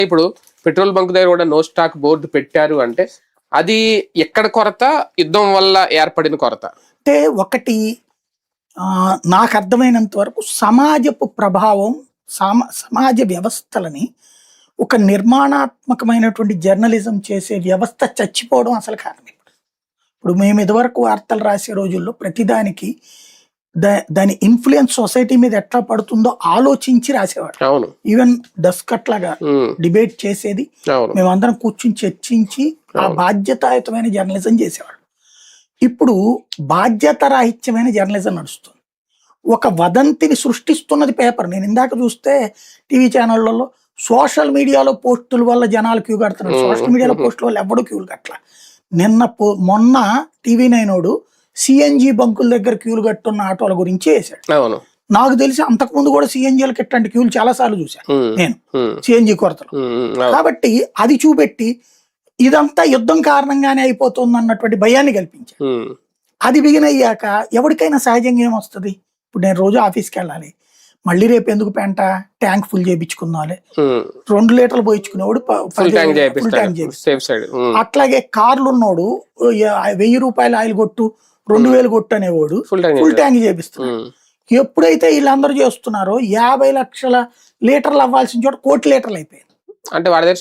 ఇప్పుడు petrol bunk దగ్గర కూడా నో స్టాక్ బోర్డు పెట్టారు అంటే అది ఎక్కడ కొరత, యుద్ధం వల్ల ఏర్పడిన కొరత? అంటే ఒకటి నాకు అర్థమైనంత వరకు సమాజపు ప్రభావం, సమాజ వ్యవస్థలని ఒక నిర్మాణాత్మకమైనటువంటి జర్నలిజం చేసే వ్యవస్థ చచ్చిపోవడం అసలు కారణం. ఇప్పుడు మేము ఇదివరకు వార్తలు రాసే రోజుల్లో ప్రతిదానికి దాని ఇన్ఫ్లుయెన్స్ సొసైటీ మీద ఎట్లా పడుతుందో ఆలోచించి రాసేవాడు. ఈవెన్ డస్క్ అట్లాగా డిబేట్ చేసేది, మేమందరం కూర్చుని చర్చించి ఆ బాధ్యతాయుతమైన జర్నలిజం చేసేవాడు. ఇప్పుడు బాధ్యత రాహిత్యమైన జర్నలిజం నడుస్తుంది. ఒక వదంతిని సృష్టిస్తున్నది పేపర్. నేను ఇందాక చూస్తే టీవీ ఛానళ్లలో సోషల్ మీడియాలో పోస్టుల వల్ల జనాలు క్యూ కడుతున్నారు. సోషల్ మీడియాలో పోస్టుల వల్ల ఎవడు క్యూలు కట్టల. మొన్న టీవీ9 సిఎన్జి బంకుల దగ్గర క్యూలు కట్టున్న ఆటోల గురించి వేసాడు. నాకు తెలిసి అంతకుముందు కూడా సిఎన్జీలకు ఇట్లాంటి క్యూలు చాలా సార్లు చూశాను నేను, సిఎన్జి కొరతలు. కాబట్టి అది చూపెట్టి ఇదంతా యుద్ధం కారణంగానే అయిపోతుంది అన్నటువంటి భయాన్ని కల్పించాడు. అది బిగిన్ అయ్యాక ఎవరికైనా సహజంగా ఏమొస్తుంది, ఇప్పుడు నేను రోజు ఆఫీస్కి వెళ్ళాలి, మళ్ళీ రేపు ఎందుకు పెంట ట్యాంక్ ఫుల్ చేయించుకున్నాలి, 2 లీటర్లు పోయించుకునేవాడు ఫుల్ ట్యాంక్ చేపిస్తాడు. అట్లాగే కార్లు ఉన్నోడు 1000 రూపాయలు ఆయిల్ కొట్టు 2000 కొట్టు అనేవాడు ఫుల్ ట్యాంక్ చేపిస్తున్నాడు. ఎప్పుడైతే వీళ్ళందరూ చేస్తున్నారో 50 లక్షల లీటర్లు అవ్వాల్సిన చోట 1 కోటి లీటర్లు అయిపోయింది. అంటే వాడి దగ్గర